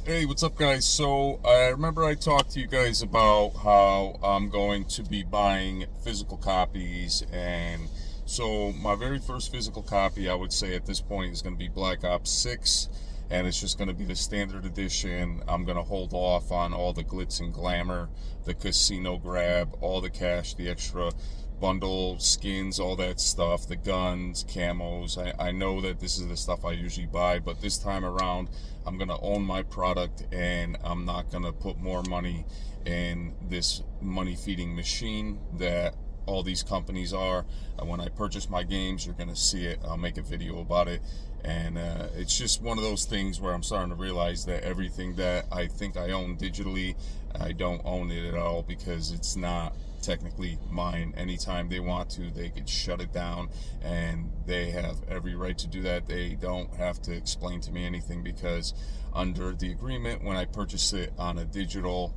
Hey, what's up, guys? So, I remember I talked to you guys about how I'm going to be buying physical copies, and so my very first physical copy, I would say at this point, is going to be Black Ops 6, and it's just going to be the standard edition. I'm going to hold off on all the glitz and glamour, the casino grab, all the cash, the extra bundle skins, all that stuff, the guns, camos. I know that this is the stuff I usually buy, but this time around I'm gonna own my product, and I'm not gonna put more money in this money feeding machine that all these companies are. When I purchase my games, you're gonna see it. I'll make a video about it, and it's just one of those things where I'm starting to realize that everything that I think I own digitally, I don't own it at all, because it's not technically mine. Anytime they want to, they could shut it down, and they have every right to do that. They don't have to explain to me anything, because under the agreement, when I purchase it on a digital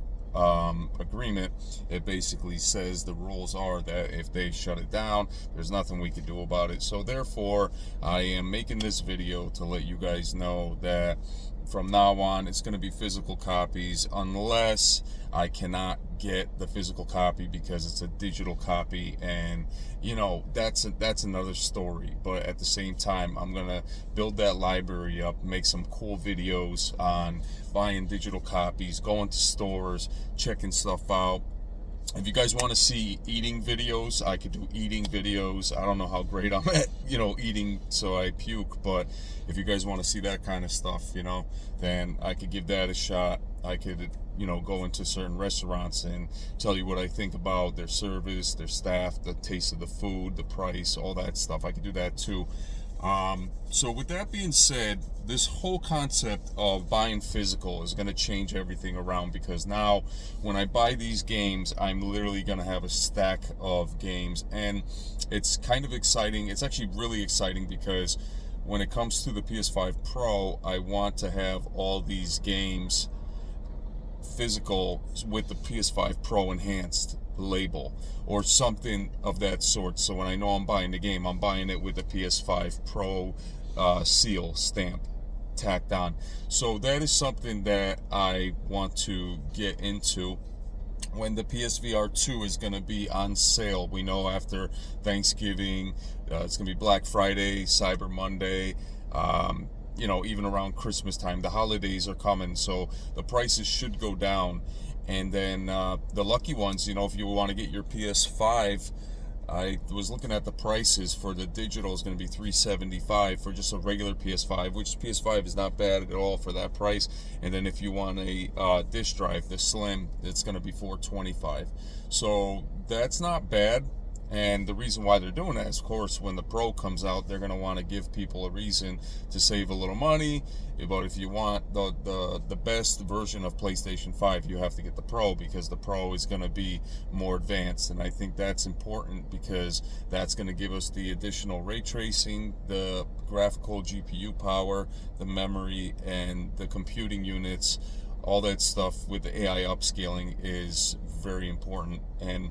agreement, it basically says the rules are that if they shut it down, there's nothing we can do about it. So therefore, I am making this video to let you guys know that from now on, it's going to be physical copies, unless I cannot get the physical copy because it's a digital copy, and that's another story. But at the same time, I'm gonna build that library up, make some cool videos on buying digital copies, going to stores, checking stuff out. If you guys want to see eating videos, I could do eating videos. I don't know how great I'm at, eating so I puke, but if you guys want to see that kind of stuff, then I could give that a shot. I could, go into certain restaurants and tell you what I think about their service, their staff, the taste of the food, the price, all that stuff. I could do that too. So with that being said, this whole concept of buying physical is going to change everything around, because now when I buy these games, I'm literally going to have a stack of games, and it's kind of exciting. It's actually really exciting, because when it comes to the PS5 Pro, I want to have all these games physical with the PS5 Pro enhanced label or something of that sort. So when I know I'm buying the game, I'm buying it with the PS5 Pro seal stamp tacked on. So that is something that I want to get into when the PSVR 2 is going to be on sale. We know after Thanksgiving, it's going to be Black Friday, Cyber Monday, even around Christmas time. The holidays are coming, so the prices should go down. And then the lucky ones, if you want to get your PS5, I was looking at the prices for the digital is going to be $375 for just a regular PS5, which PS5 is not bad at all for that price. And then if you want a disk drive, the Slim, it's going to be $425. So that's not bad. And the reason why they're doing that is, of course, when the Pro comes out, they're going to want to give people a reason to save a little money. But if you want the best version of PlayStation 5, you have to get the Pro, because the Pro is going to be more advanced. And I think that's important, because that's going to give us the additional ray tracing, the graphical GPU power, the memory, and the computing units. All that stuff with the AI upscaling is very important. And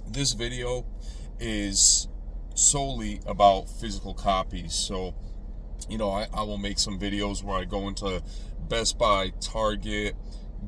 this video is solely about physical copies. So, I will make some videos where I go into Best Buy, Target,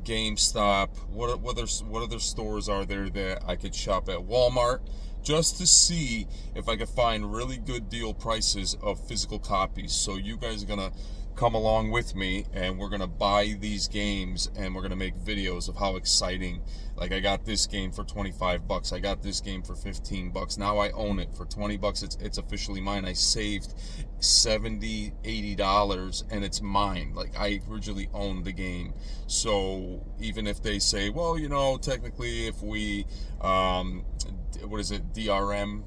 GameStop. What other stores are there that I could shop at? Walmart, just to see if I could find really good deal prices of physical copies. So you guys are gonna come along with me, and we're gonna buy these games, and we're gonna make videos of how exciting. Like, I got this game for $25. I got this game for $15. Now I own it for $20. It's officially mine. I saved $70, $80, and it's mine. Like, I originally owned the game. So even if they say, well, technically, if we what is it, DRM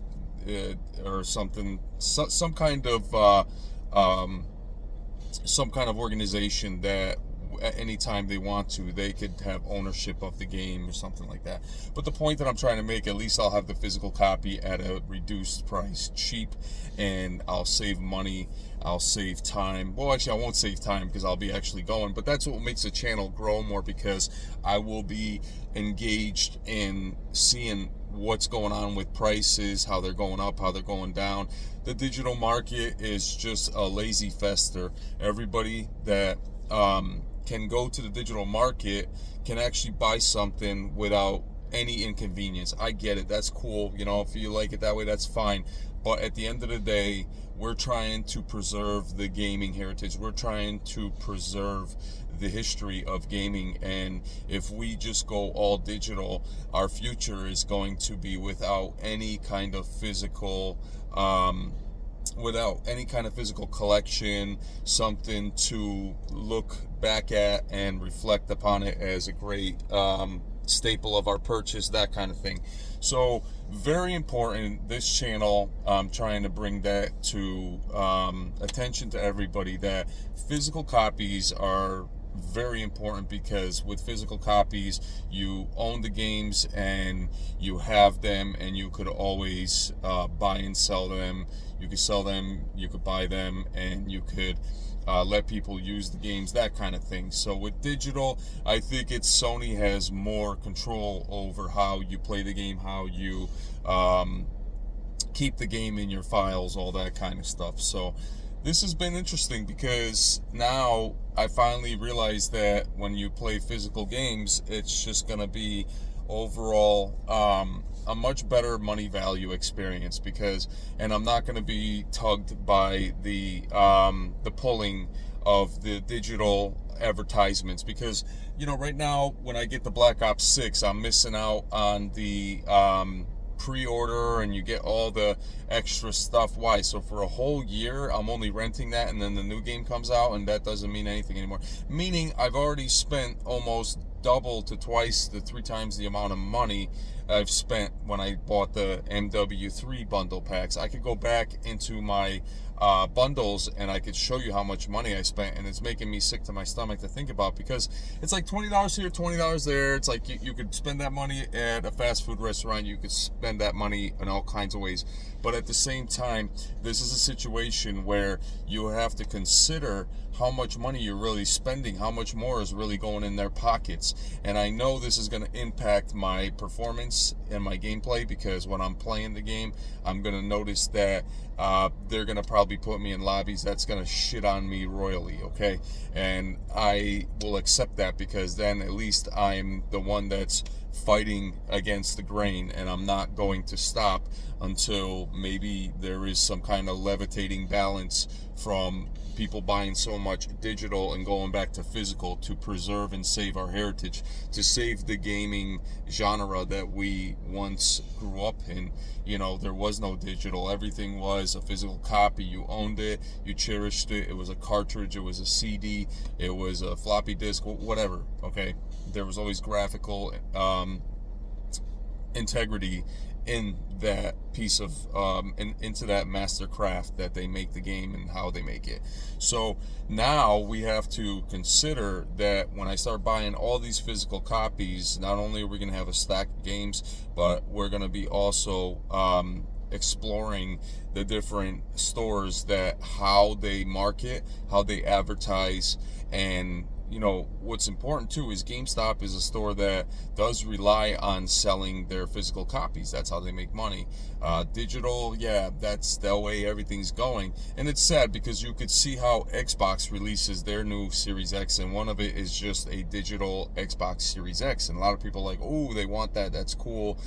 or something, some kind of organization that at any time they want to, they could have ownership of the game or something like that. But the point that I'm trying to make, at least I'll have the physical copy at a reduced price, cheap, and I'll save money, I'll save time. Well, actually, I won't save time, because I'll be actually going, but that's what makes the channel grow more, because I will be engaged in seeing what's going on with prices, how they're going up, how they're going down. The digital market is just a lazy fester. Everybody that can go to the digital market can actually buy something without any inconvenience. I get it. That's cool. If you like it that way, that's fine. But at the end of the day, we're trying to preserve the gaming heritage. We're trying to preserve the history of gaming. And if we just go all digital, our future is going to be without any kind of physical collection, something to look back at and reflect upon it as a great staple of our purchase, that kind of thing. So very important, this channel, I'm trying to bring that to attention to everybody, that physical copies are very important, because with physical copies you own the games and you have them, and you could always buy and sell them. You could sell them, you could buy them, and you could let people use the games, that kind of thing. So with digital, I think Sony has more control over how you play the game, how you keep the game in your files, all that kind of stuff. So this has been interesting, because now I finally realized that when you play physical games, it's just going to be overall a much better money value experience, and I'm not going to be tugged by the pulling of the digital advertisements, because right now when I get the Black Ops 6, I'm missing out on the pre-order, and you get all the extra stuff. Why? So for a whole year I'm only renting that, and then the new game comes out, and that doesn't mean anything anymore. Meaning I've already spent almost double to twice to 3 times the amount of money I've spent when I bought the MW3 bundle packs. I could go back into my bundles and I could show you how much money I spent, and it's making me sick to my stomach to think about, because it's like $20 here, $20 there. It's like you could spend that money at a fast food restaurant, you could spend that money in all kinds of ways. But at the same time, this is a situation where you have to consider how much money you're really spending, how much more is really going in their pockets. And I know this is going to impact my performance and my gameplay, because when I'm playing the game, I'm going to notice that they're going to probably put me in lobbies that's going to shit on me royally, okay? And I will accept that, because then at least I'm the one that's fighting against the grain, and I'm not going to stop until maybe there is some kind of levitating balance from people buying so much digital and going back to physical, to preserve and save our heritage, to save the gaming genre that we once grew up in. There was no digital. Everything was a physical copy. You owned it, you cherished it. It was a cartridge, it was a CD, it was a floppy disk, whatever, okay? There was always graphical integrity in that piece of into that master craft that they make the game and how they make it. So now we have to consider that when I start buying all these physical copies, not only are we going to have a stack of games, but we're going to be also exploring the different stores, that how they market, how they advertise. And what's important too is GameStop is a store that does rely on selling their physical copies. That's how they make money. Digital, yeah, that's the way everything's going. And it's sad, because you could see how Xbox releases their new Series X, and one of it is just a digital Xbox Series X. And a lot of people are like, oh, they want that. That's cool.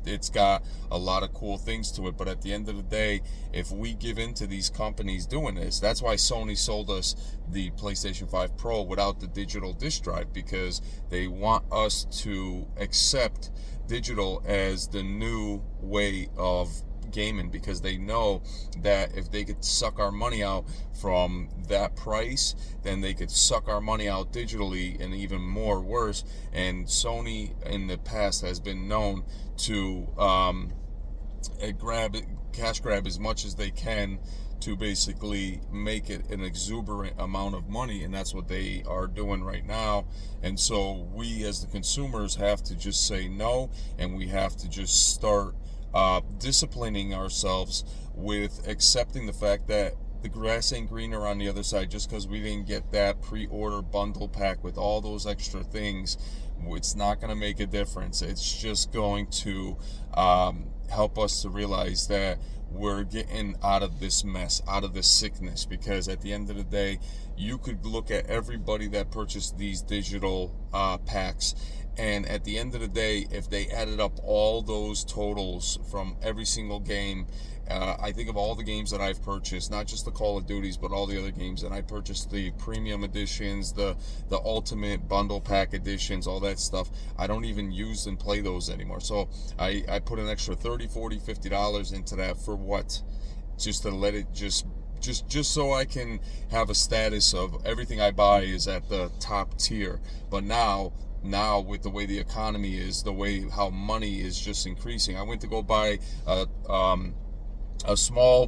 It's got a lot of cool things to it. But at the end of the day, if we give in to these companies doing this, that's why Sony sold us the PlayStation 5 Pro without the digital disc drive, because they want us to accept digital as the new way of gaming, because they know that if they could suck our money out from that price, then they could suck our money out digitally, and even more worse. And Sony in the past has been known to cash grab as much as they can to basically make it an exuberant amount of money, and that's what they are doing right now. And so we as the consumers have to just say no, and we have to just start disciplining ourselves with accepting the fact that the grass ain't greener on the other side. Just because we didn't get that pre-order bundle pack with all those extra things, it's not going to make a difference. It's just going to help us to realize that we're getting out of this mess, out of this sickness, because at the end of the day, you could look at everybody that purchased these digital packs, and at the end of the day, if they added up all those totals from every single game, I think of all the games that I've purchased, not just the Call of Duties, but all the other games, and I purchased the premium editions, the ultimate bundle pack editions, all that stuff. I don't even use and play those anymore. So I put an extra $30, $40, $50 into that for what? Just to let it just so I can have a status of everything I buy is at the top tier. But now with the way the economy is, the way how money is just increasing, I went to go buy a small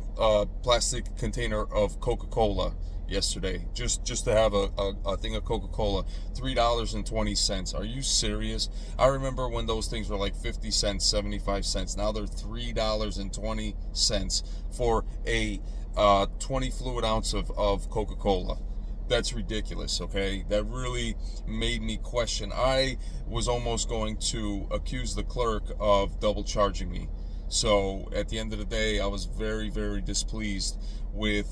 plastic container of Coca-Cola yesterday, just to have a thing of Coca-Cola, $3.20. Are you serious? I remember when those things were like 50 cents, 75 cents. Now they're $3.20 for a 20 fluid ounce of Coca-Cola. That's ridiculous, okay? That really made me question. I was almost going to accuse the clerk of double charging me. So at the end of the day, I was very, very displeased with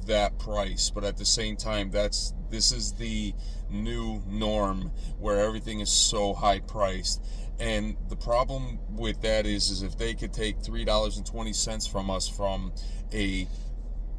that price. But at the same time, this is the new norm where everything is so high priced. And the problem with that is if they could take $3.20 from us from a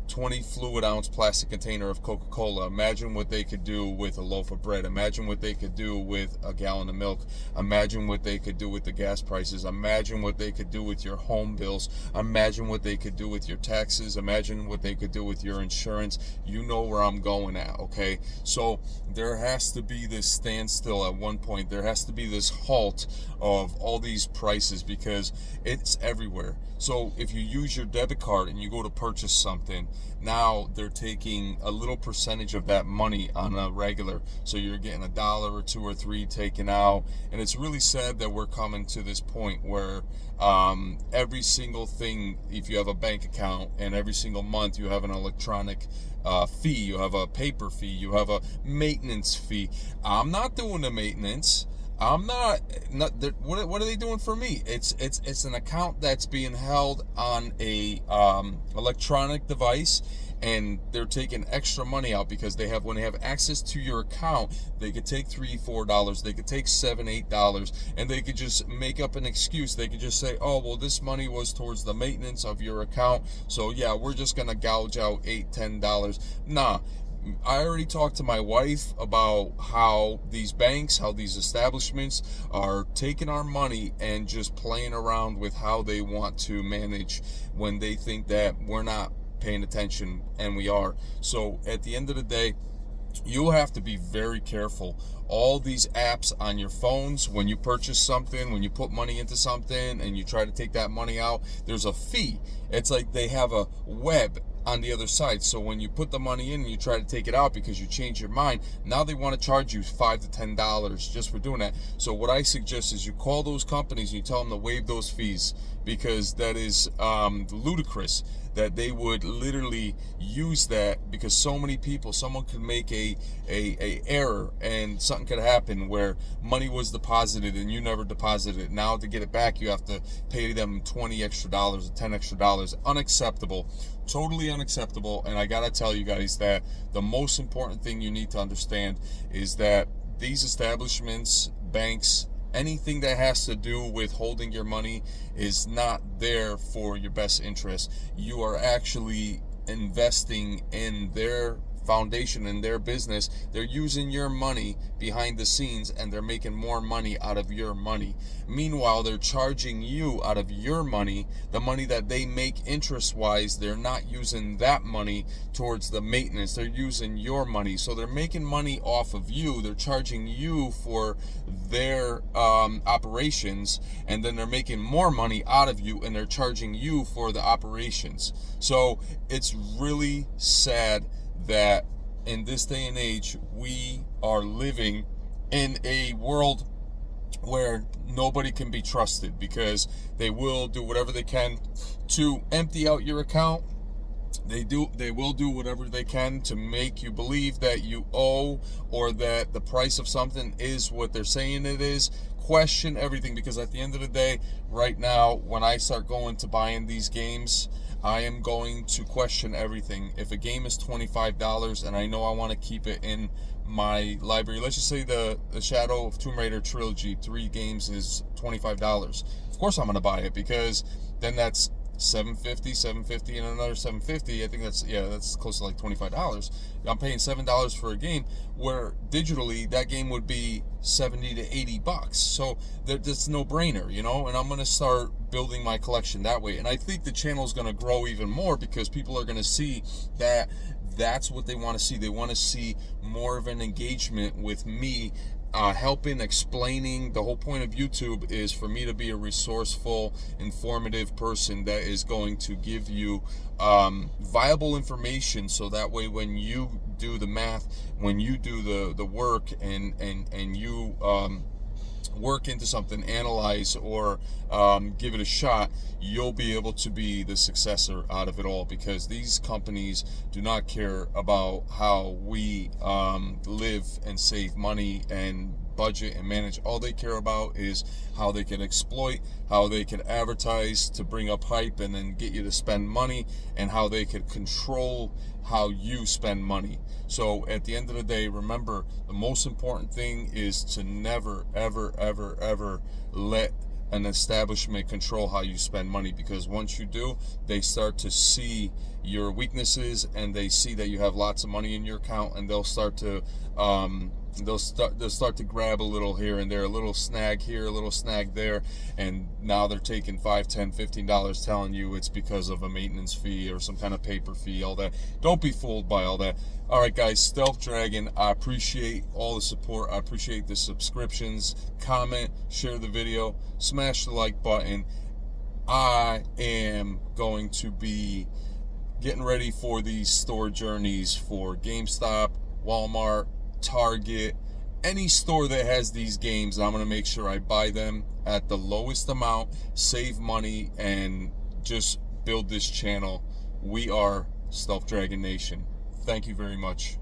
20 fluid ounce plastic container of Coca-Cola, imagine what they could do with a loaf of bread. Imagine what they could do with a gallon of milk. Imagine what they could do with the gas prices. Imagine what they could do with your home bills. Imagine what they could do with your taxes. Imagine what they could do with your insurance. You know where I'm going at, okay? So there has to be this standstill at one point. There has to be this halt of all these prices because it's everywhere. So if you use your debit card and you go to purchase something, now they're taking a little percentage of that money on a regular. So you're getting $1 or $2 or $3 taken out. And it's really sad that we're coming to this point where every single thing, if you have a bank account and every single month you have an electronic fee, you have a paper fee, you have a maintenance fee. I'm not doing the maintenance. I'm not what are they doing for me? It's an account that's being held on a electronic device, and they're taking extra money out because when they have access to your account, they could take $3, $4, they could take $7, $8, and they could just make up an excuse. They could just say, oh, well, this money was towards the maintenance of your account, so yeah, we're just gonna gouge out $8, $10. Nah. I already talked to my wife about how these banks, how these establishments are taking our money and just playing around with how they want to manage when they think that we're not paying attention, and we are. So at the end of the day, you'll have to be very careful. All these apps on your phones, when you purchase something, when you put money into something and you try to take that money out, there's a fee. It's like they have a web on the other side. So when you put the money in and you try to take it out because you change your mind, now they want to charge you $5 to $10 just for doing that. So what I suggest is you call those companies and you tell them to waive those fees, because that is ludicrous that they would literally use that, because so many people, someone could make a error and something could happen where money was deposited and you never deposited it. Now to get it back, you have to pay them $20 extra or $10 extra. Unacceptable. Totally unacceptable. And I gotta tell you guys that the most important thing you need to understand is that these establishments, banks, anything that has to do with holding your money is not there for your best interest. You are actually investing in their foundation, in their business. They're using your money behind the scenes and they're making more money out of your money. Meanwhile, they're charging you out of your money, the money that they make interest wise. They're not using that money towards the maintenance. They're using your money. So they're making money off of you. They're charging you for their operations, and then they're making more money out of you and they're charging you for the operations. So it's really sad that in this day and age we are living in a world where nobody can be trusted, because they will do whatever they can to empty out your account, They will do whatever they can to make you believe that you owe, or that the price of something is what they're saying it is. Question everything, because at the end of the day, right now, when I start going to buying these games, I am going to question everything. If a game is $25 and I know I want to keep it in my library, let's just say the Shadow of Tomb Raider trilogy, 3 games is $25. Of course I'm going to buy it, because then that's $7.50, and another $7.50. I think that's close to like $25. I'm paying $7 for a game, where digitally that game would be $70 to $80. So that's no brainer, you know. And I'm gonna start building my collection that way. And I think the channel is gonna grow even more, because people are gonna see that that's what they want to see. They want to see more of an engagement with me, helping, explaining. The whole point of YouTube is for me to be a resourceful, informative person that is going to give you viable information, so that way when you do the math, when you do the work, and you work into something, analyze, or give it a shot, you'll be able to be the successor out of it all, because these companies do not care about how we live and save money and budget and manage. All they care about is how they can exploit, how they can advertise to bring up hype and then get you to spend money, and how they can control how you spend money. So at the end of the day, remember, the most important thing is to never, ever, ever, ever let an establishment control how you spend money, because once you do, they start to see your weaknesses, and they see that you have lots of money in your account, and they'll start to they'll start to grab a little here and there, a little snag here, a little snag there, and now they're taking $5, $10, $15, telling you it's because of a maintenance fee or some kind of paper fee, all that. Don't be fooled by all that. All right, guys, Stealth Dragon, I appreciate all the support. I appreciate the subscriptions. Comment, share the video, smash the like button. I am going to be getting ready for these store journeys for GameStop, Walmart, Target, any store that has these games. I'm going to make sure I buy them at the lowest amount, save money, and just build this channel. We are Stealth Dragon Nation. Thank you very much.